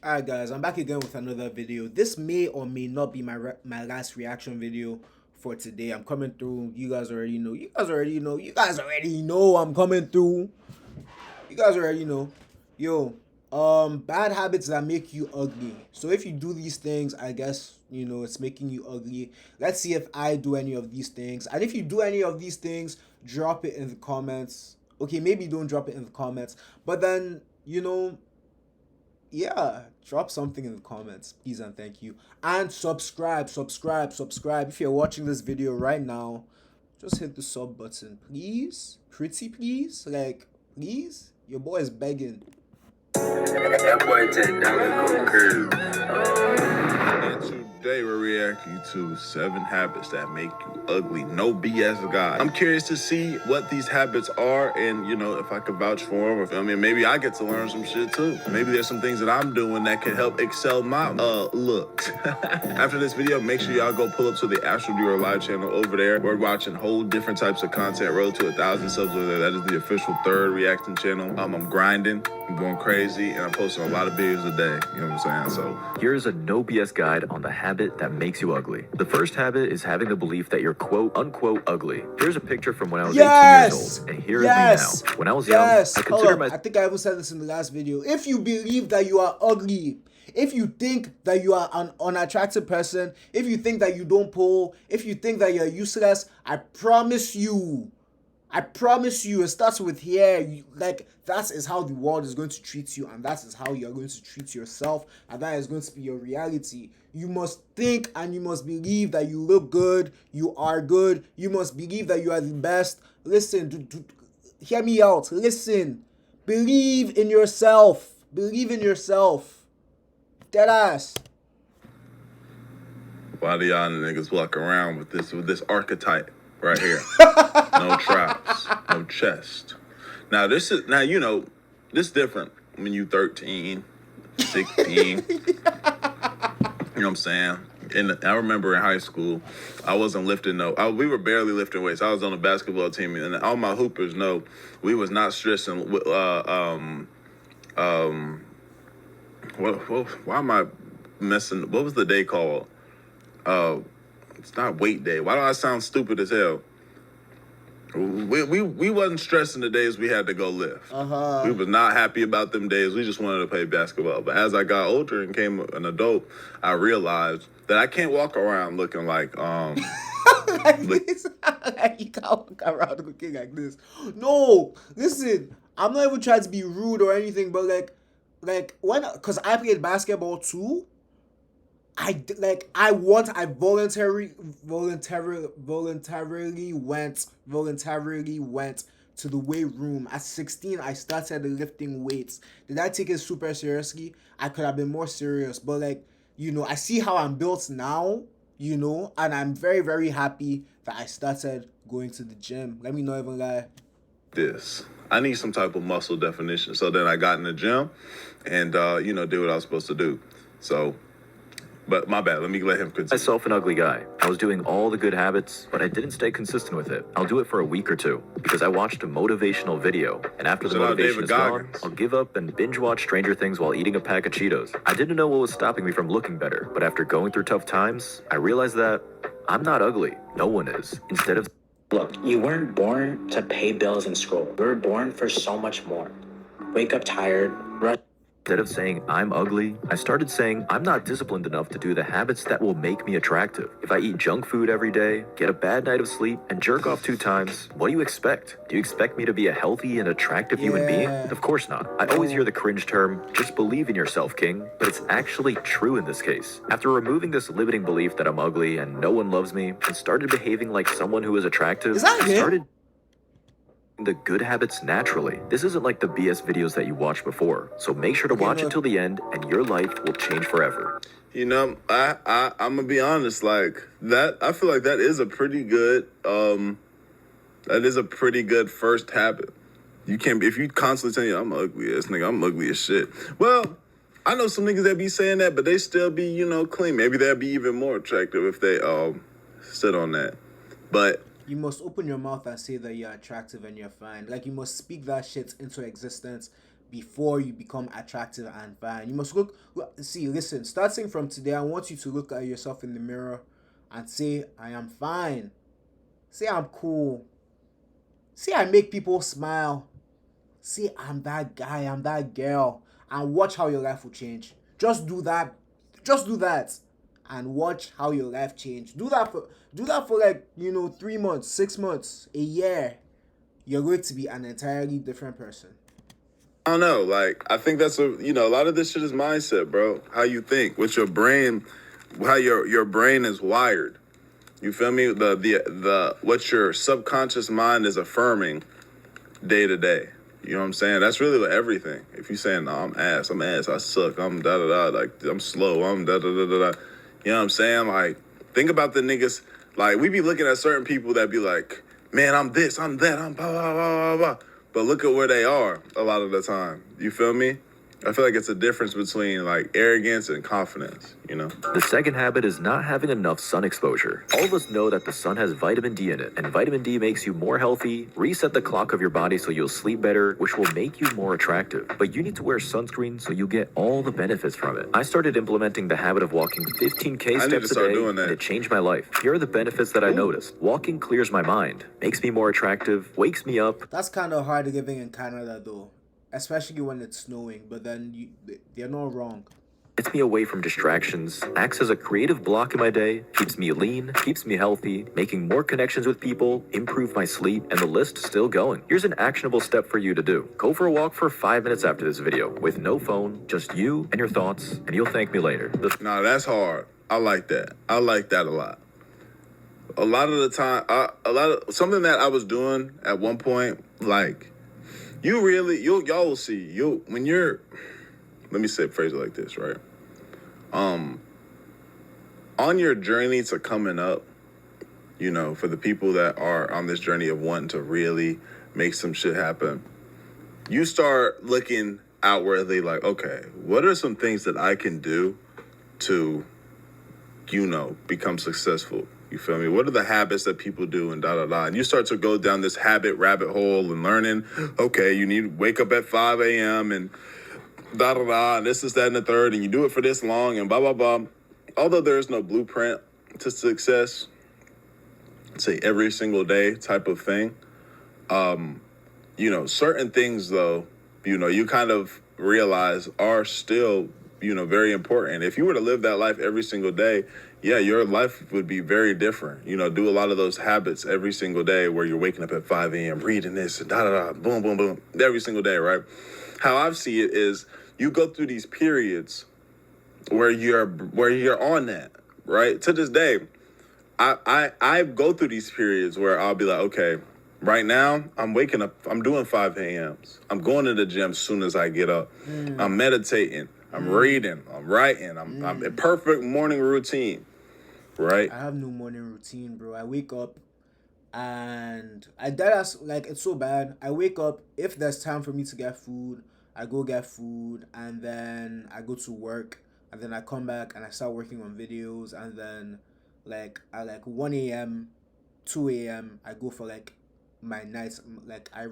Alright guys, I'm back again with another video. This may or may not be my last reaction video for today. I'm coming through. You guys already know. I'm coming through. You guys already know. Yo, bad habits that make you ugly. So if you do these things, I guess it's making you ugly. Let's see if I do any of these things. And if you do any of these things, drop it in the comments. Okay, maybe don't drop it in the comments, but then yeah, drop something in the comments, please and thank you. And subscribe. If you're watching this video right now, just hit the sub button, please. Pretty please. Like, please. Your boy is begging. That boy $10 go curve. And today we're reacting to 7 habits that make you ugly. No BS, guy. I'm curious to see what these habits are, and if I could vouch for them. I mean, maybe I get to learn some shit too. Maybe there's some things that I'm doing that can help excel my looks. After this video, make sure y'all go pull up to the Astro Duo Live channel over there. We're watching whole different types of content. Road to 1,000 subs over there. That is the official 3rd reacting channel. I'm grinding. I'm going crazy, and I'm posting a lot of videos a day. You know what I'm saying? So here's a no BS guide on the habit that makes you ugly. The first habit is having the belief that you're quote unquote ugly. Here's a picture from when I was 18 years old, and here is me now. When I was young, I consider myself. I think I even said this in the last video. If you believe that you are ugly, if you think that you are an unattractive person, if you think that you don't pull, if you think that you're useless, I promise you, it starts with here. That is how the world is going to treat you, and that is how you're going to treat yourself, and that is going to be your reality. You must think and you must believe that you look good, you are good, you must believe that you are the best. Listen, hear me out. Listen, believe in yourself. Believe in yourself. Deadass. Why do y'all niggas walk around with this archetype right here? No traps, no chest. Now this is different when you 13, 16. You know what I'm saying? And I remember in high school, I wasn't lifting we were barely lifting weights. I was on the basketball team, and all my hoopers know we was not stressing. Why am I messing? What was the day called? It's not weight day. Why do I sound stupid as hell? We wasn't stressing the days we had to go lift. We was not happy about them days. We just wanted to play basketball. But as I got older and became an adult, I realized that I can't walk around looking like this. You can't walk around looking like this. No, listen. I'm not even trying to be rude or anything, but because I played basketball too. I voluntarily went to the weight room. At 16, I started lifting weights. Did I take it super seriously? I could have been more serious, but I see how I'm built now, and I'm very, very happy that I started going to the gym. Let me not even lie. I need some type of muscle definition. So then I got in the gym and did what I was supposed to do. So, but my bad, let me let him continue. Myself an ugly guy. I was doing all the good habits, but I didn't stay consistent with it. I'll do it for a week or two, because I watched a motivational video, and after the motivation is gone, I'll give up and binge watch Stranger Things while eating a pack of Cheetos. I didn't know what was stopping me from looking better, but after going through tough times, I realized that I'm not ugly. No one is. Instead of... Look, you weren't born to pay bills and scroll. You were born for so much more. Wake up tired, rush. Instead of saying I'm ugly, I started saying I'm not disciplined enough to do the habits that will make me attractive. If I eat junk food every day, get a bad night of sleep, and jerk off 2 times, what do you expect? Do you expect me to be a healthy and attractive human being? Of course not. I always hear the cringe term, just believe in yourself, king, but it's actually true in this case. After removing this limiting belief that I'm ugly and no one loves me, and started behaving like someone who is attractive, I started the good habits naturally. This isn't like the BS videos that you watched before, so make sure to watch until the end and your life will change forever. I'm gonna be honest, like that, I feel like that is a pretty good first habit. You can't be, if you constantly tell you I'm ugly as nigga, I'm ugly as shit. Well, I know some niggas that be saying that, but they still be, clean. Maybe they'd be even more attractive if they stood on that. But you must open your mouth and say that you're attractive and you're fine. You must speak that shit into existence. before you become attractive and fine. You must listen, starting from today, I want you to look at yourself in the mirror and say, I am fine. Say, I'm cool. Say, I make people smile. Say, I'm that guy, I'm that girl. And watch how your life will change. Just do that. Just do that. And watch how your life change. Do that for like, 3 months, 6 months, a year. You're going to be an entirely different person. I don't know. Like, I think that's a lot of this shit is mindset, bro. How you think, with your brain, how your brain is wired. You feel me? The what your subconscious mind is affirming day to day. You know what I'm saying? That's really what everything. If you saying, no, I'm ass, I suck, I'm da-da-da, like, I'm slow, I'm da-da-da-da-da. You know what I'm saying? Like, think about the niggas. Like, we be looking at certain people that be like, man, I'm this, I'm that, I'm blah, blah, blah, blah, blah. But look at where they are a lot of the time. You feel me? I feel like it's a difference between, like, arrogance and confidence, The second habit is not having enough sun exposure. All of us know that the sun has vitamin D in it, and vitamin D makes you more healthy, reset the clock of your body so you'll sleep better, which will make you more attractive. But you need to wear sunscreen so you get all the benefits from it. I started implementing the habit of walking 15K steps a day, and it changed my life. Here are the benefits that I noticed. Walking clears my mind, makes me more attractive, wakes me up. That's kind of hard living in Canada, though. Especially when it's snowing, but then they're not wrong. Gets me away from distractions, acts as a creative block in my day, keeps me lean, keeps me healthy, making more connections with people, improve my sleep, and the list's still going. Here's an actionable step for you to do. Go for a walk for 5 minutes after this video, with no phone, just you and your thoughts, and you'll thank me later. Nah, that's hard. I like that. I like that a lot. A lot of the time, something that I was doing at one point, like, y'all will see, when you're, let me phrase it like this, right? On your journey to coming up, for the people that are on this journey of wanting to really make some shit happen, you start looking outwardly like, okay, what are some things that I can do to, become successful? You feel me? What are the habits that people do and da-da-da? And you start to go down this habit rabbit hole and learning, okay, you need to wake up at 5 a.m. and da-da-da, and this, that, and the third, and you do it for this long and blah, blah, blah. Although there is no blueprint to success, say every single day type of thing, certain things, though, you kind of realize are still, very important. If you were to live that life every single day, yeah, your life would be very different. Do a lot of those habits every single day where you're waking up at 5 a.m., reading this and da-da-da, boom, boom, boom, every single day, right? How I see it is you go through these periods where you're on that, right? To this day, I go through these periods where I'll be like, okay, right now I'm waking up, I'm doing 5 a.m.s. I'm going to the gym as soon as I get up. I'm meditating, I'm reading, I'm writing, I'm a perfect morning routine. Right. I have no morning routine, bro. I wake up and it's so bad. I wake up, if there's time for me to get food, I go get food, and then I go to work, and then I come back and I start working on videos, and then at 1 a.m., 2 a.m., I go for my nights, I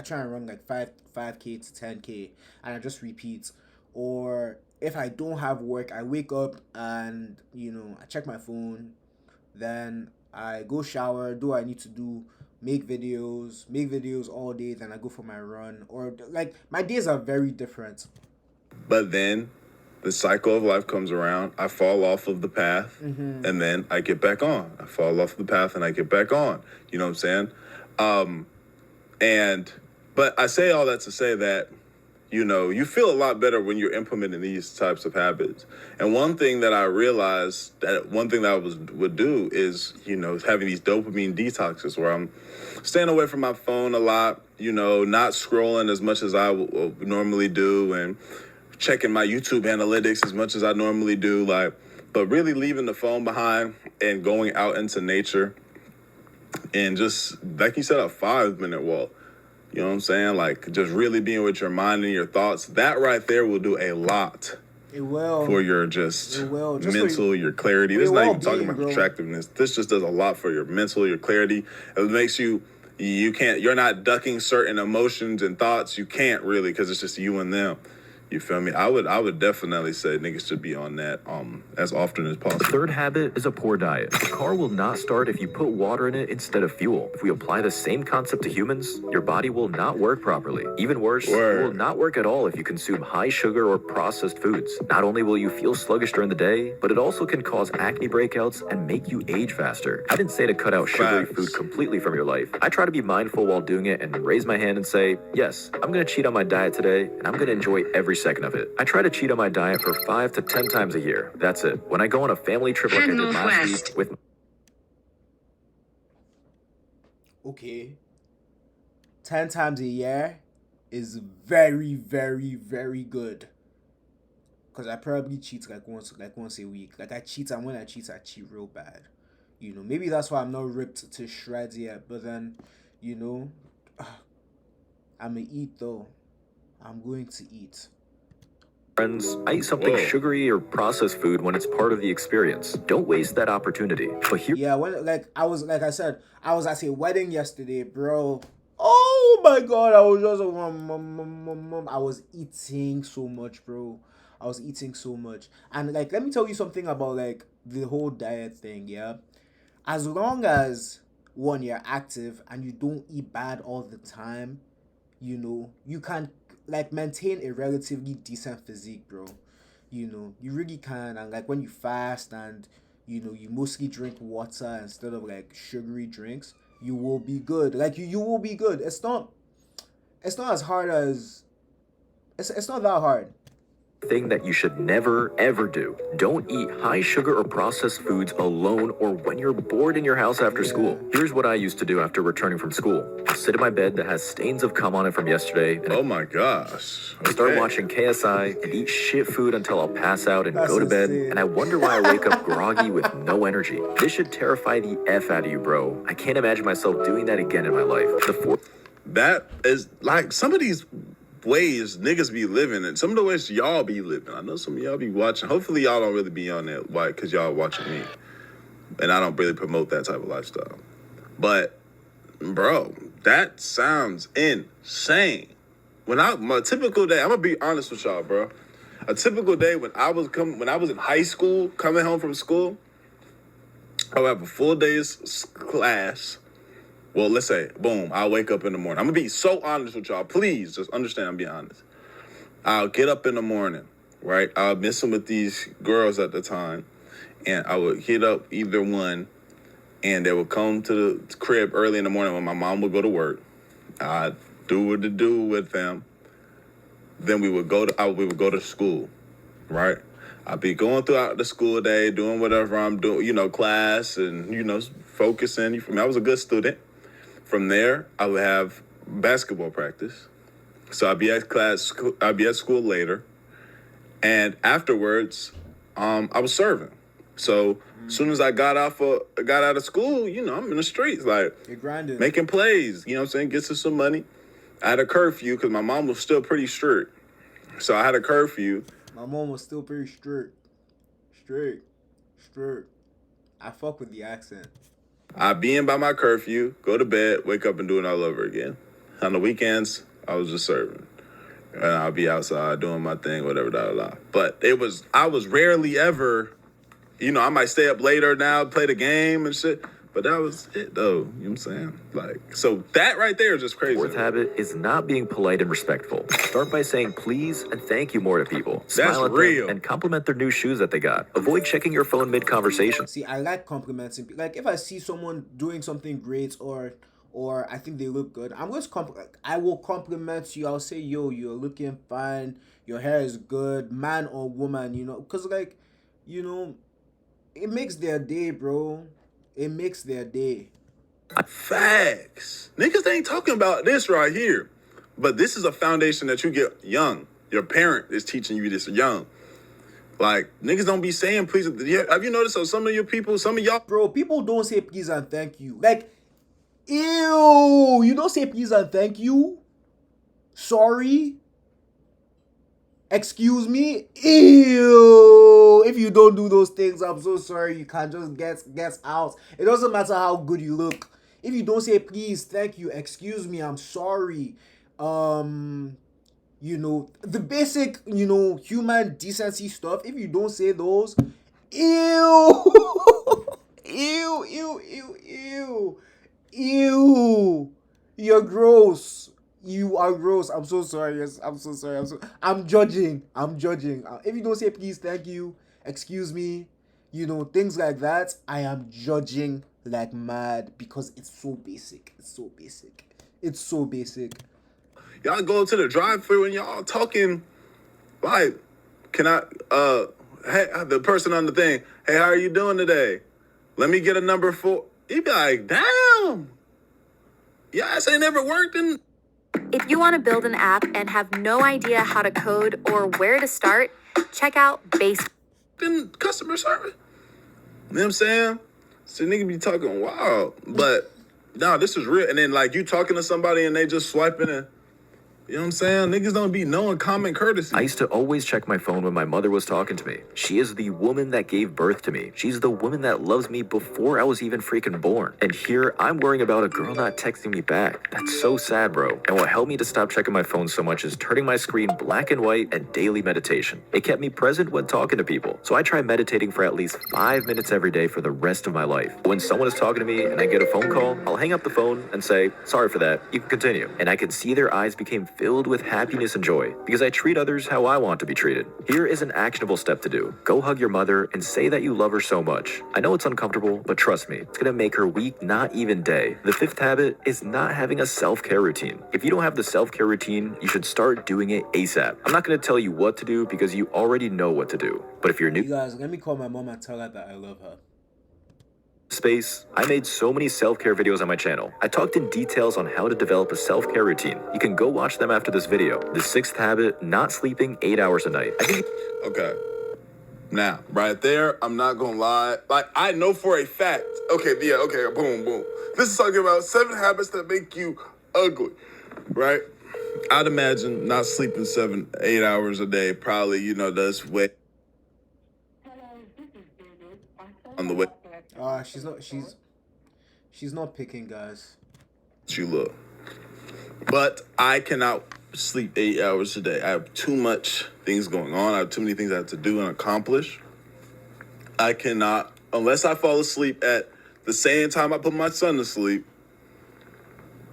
try and run 5K to 10K, and I just repeat. Or if I don't have work, I wake up and, I check my phone, then I go shower, do what I need to do, make videos all day, then I go for my run. Or, my days are very different. But then the cycle of life comes around, I fall off of the path, and then I get back on. I fall off the path and I get back on. You know what I'm saying? But I say all that to say that, you feel a lot better when you're implementing these types of habits. And one thing that I realized, I would do is, having these dopamine detoxes where I'm staying away from my phone a lot, not scrolling as much as I normally do, and checking my YouTube analytics as much as I normally do, but really leaving the phone behind and going out into nature and just, like you said, a 5-minute walk. You know what I'm saying? Just really being with your mind and your thoughts. That right there will do a lot. It will. For your mental, your clarity. This is not even talking about attractiveness. This just does a lot for your mental, your clarity. It makes you You're not ducking certain emotions and thoughts. You can't really, because it's just you and them. You feel me? I would definitely say niggas should be on that as often as The possible. third habit is a poor diet. A car will not start if you put water in it instead of fuel. If we apply the same concept to humans, your body will not work properly. Even worse, Word. it will not work at all if you consume high sugar or processed foods. Not only will you feel sluggish during the day, but it also can cause acne breakouts and make you age faster. I didn't say to cut out sugary Facts. food completely from your life. I try to be mindful while doing it and raise my hand and say, yes, I'm going to cheat on my diet today, and I'm going to enjoy every second of it. I try to cheat on my diet for 5 to 10 times a year. That's it. When I go on a family trip like I did last week with Okay. 10 times a year is very, very, very good. Cause I probably cheat like once a week. Like I cheat, and when I cheat real bad. You know, maybe that's why I'm not ripped to shreds yet. But then, you know, I'ma eat though. I'm going to eat. friends, I eat something Whoa. sugary or processed food when it's part of the experience. Don't waste that opportunity. But here Yeah, when I was at a wedding yesterday, bro. Oh my god, I was just I was eating so much, bro. I was eating so much. And like let me tell you something about like the whole diet thing, yeah. As long as one, you're active and you don't eat bad all the time, you know, you can like maintain a relatively decent physique, bro. You know, you really can. And like when you fast and you know you mostly drink water instead of like sugary drinks, you will be good. Like you will be good. It's not as hard as it's not that hard. thing that you should never ever do. Don't eat high sugar or processed foods alone or when you're bored in your house after school. Here's what I used to do after returning from school. I'll sit in my bed that has stains of cum on it from yesterday and Oh my gosh. start Okay. watching KSI and eat shit food until I'll pass out and That's go to bed. insane. And I wonder why I wake up groggy with no energy. This should terrify the F out of you, bro. I can't imagine myself doing that again in my life. The fourth That is like some of these ways niggas be living and some of the ways y'all be living. I know some of y'all be watching. Hopefully y'all don't really be on that. Why? Because y'all watching me. And I don't really promote that type of lifestyle. But, bro, that sounds insane. My typical day, I'm gonna be honest with y'all, bro. A typical day when I was in high school, coming home from school, I would have a full day's class. Well, let's say, boom, I'll wake up in the morning. I'm gonna be so honest with y'all. Please, just understand I'm being honest. I'll get up in the morning, right? I was messing with these girls at the time, and I would hit up either one, and they would come to the crib early in the morning when my mom would go to work. I'd do what to do with them. Then we would go to school, right? I'd be going throughout the school day, doing whatever I'm doing, class and, focusing. You feel me? I was a good student. From there, I would have basketball practice. So I'd be at school later. And afterwards, I was serving. So as soon as I got out of school, I'm in the streets, like You're grinding. making plays, you know what I'm saying? Gets us some money. I had a curfew because my mom was still pretty strict. So I had a curfew. My mom was still pretty strict. Strict. I fuck with the accent. I'd be in by my curfew, go to bed, wake up and do it all over again. On the weekends, I was just serving. And I'll be outside doing my thing, whatever, But I was rarely ever, I might stay up later now, play the game and shit. But that was it, though. You know what I'm saying? Like, so that right there is just crazy. fourth habit is not being polite and respectful. Start by saying please and thank you more to people. Smile at real. them and compliment their new shoes that they got. Avoid checking your phone mid-conversation. See, I like complimenting. Like if I see someone doing something great or I think they look good, I'm just I will compliment you. I'll say, yo, you're looking fine. Your hair is good, man or woman. Because it makes their day, bro. It makes their day. Facts. Niggas ain't talking about this right here. But this is a foundation that you get young. Your parent is teaching you this young. Like, niggas don't be saying please. Have you noticed how some of y'all... Bro, people don't say please and thank you. Like, ew, you don't say please and thank you? Sorry? Excuse me? Ew. If you don't do those things, I'm so sorry. You can just get out. It doesn't matter how good you look. If you don't say please, thank you, excuse me, I'm sorry, you know, the basic, you know, human decency stuff, if you don't say those, ew, ew, ew, ew, ew, ew, you're gross. You are gross. I'm so sorry. Yes, I'm so sorry. I'm judging. If you don't say please, thank you, excuse me, you know, things like that, I am judging like mad because it's so basic. It's so basic. Y'all go to the drive-thru and y'all talking like, can I, hey, the person on the thing, hey, how are you doing today? Let me get a number 4. You be like, damn, your ass ain't never worked in If you want to build an app and have no idea how to code or where to start, check out Base. customer service. You know what I'm saying? So nigga be talking wild, but no, this is real. And then like you talking to somebody and they just swiping and, you know what I'm saying? Niggas don't be knowing common courtesy. I used to always check my phone when my mother was talking to me. She is the woman that gave birth to me. She's the woman that loves me before I was even freaking born. And here, I'm worrying about a girl not texting me back. That's so sad, bro. And what helped me to stop checking my phone so much is turning my screen black and white and daily meditation. It kept me present when talking to people. So I try meditating for at least 5 minutes every day for the rest of my life. When someone is talking to me and I get a phone call, I'll hang up the phone and say, sorry for that, you can continue. And I can see their eyes became filled with happiness and joy because I treat others how I want to be treated. Here is an actionable step to do. Go hug your mother and say that you love her so much. I know it's uncomfortable, but trust me, it's gonna make her week, not even day. The 5th habit is not having a self-care routine. If you don't have the self-care routine, you should start doing it ASAP. I'm not gonna tell you what to do because you already know what to do. But if you're new You guys, let me call my mom and tell her that I love her. space, I made so many self-care videos on my channel. I talked in details on how to develop a self-care routine. You can go watch them after this video. The 6th habit, not sleeping 8 hours a night. Okay. Now, right there, I'm not gonna lie. Like, I know for a fact. Okay, yeah, okay, boom, boom. This is talking about 7 habits that make you ugly, right? I'd imagine not sleeping 7-8 hours a day probably, you know, does way on the way She's not picking, guys. you look. But I cannot sleep 8 hours a day. I have too much things going on. I have too many things I have to do and accomplish. I cannot, unless I fall asleep at the same time I put my son to sleep,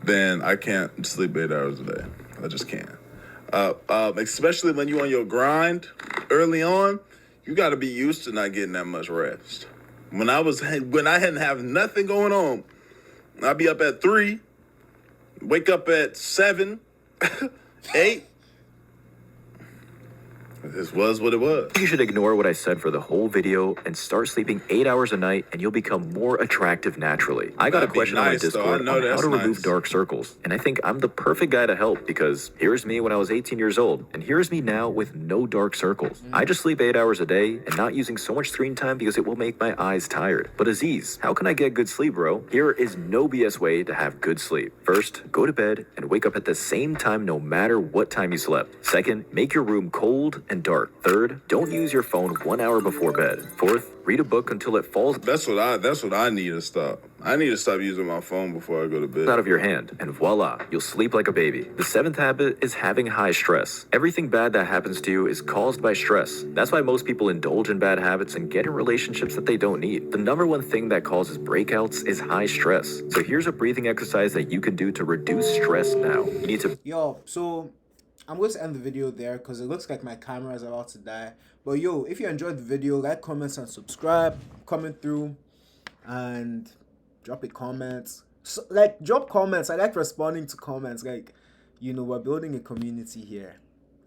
then I can't sleep 8 hours a day. I just can't. Especially when you're on your grind early on, you got to be used to not getting that much rest. When I hadn't have nothing going on, I'd be up at 3, wake up at 7, 8. This was what it was. You should ignore what I said for the whole video and start sleeping 8 hours a night and you'll become more attractive naturally. I got a question on my Discord on how to remove dark circles. And I think I'm the perfect guy to help because here's me when I was 18 years old and here's me now with no dark circles. I just sleep 8 hours a day and not using so much screen time because it will make my eyes tired. But Aziz, how can I get good sleep, bro? Here is no BS way to have good sleep. First, go to bed and wake up at the same time no matter what time you slept. Second, make your room cold and dark. Third, don't use your phone 1 hour before bed. Fourth, read a book until it falls That's what I need to stop. I need to stop using my phone before I go to bed. out of your hand, and voila, you'll sleep like a baby. The 7th habit is having high stress. Everything bad that happens to you is caused by stress. That's why most people indulge in bad habits and get in relationships that they don't need. The number one thing that causes breakouts is high stress. So here's a breathing exercise that you can do to reduce stress now. You need to Yo, so I'm going to end the video there because it looks like my camera is about to die. But yo, if you enjoyed the video, like, comments, and subscribe. Comment through and drop a comment. So, like, drop comments. I like responding to comments. Like, you know, we're building a community here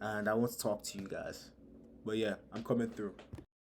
and I want to talk to you guys. But yeah, I'm coming through.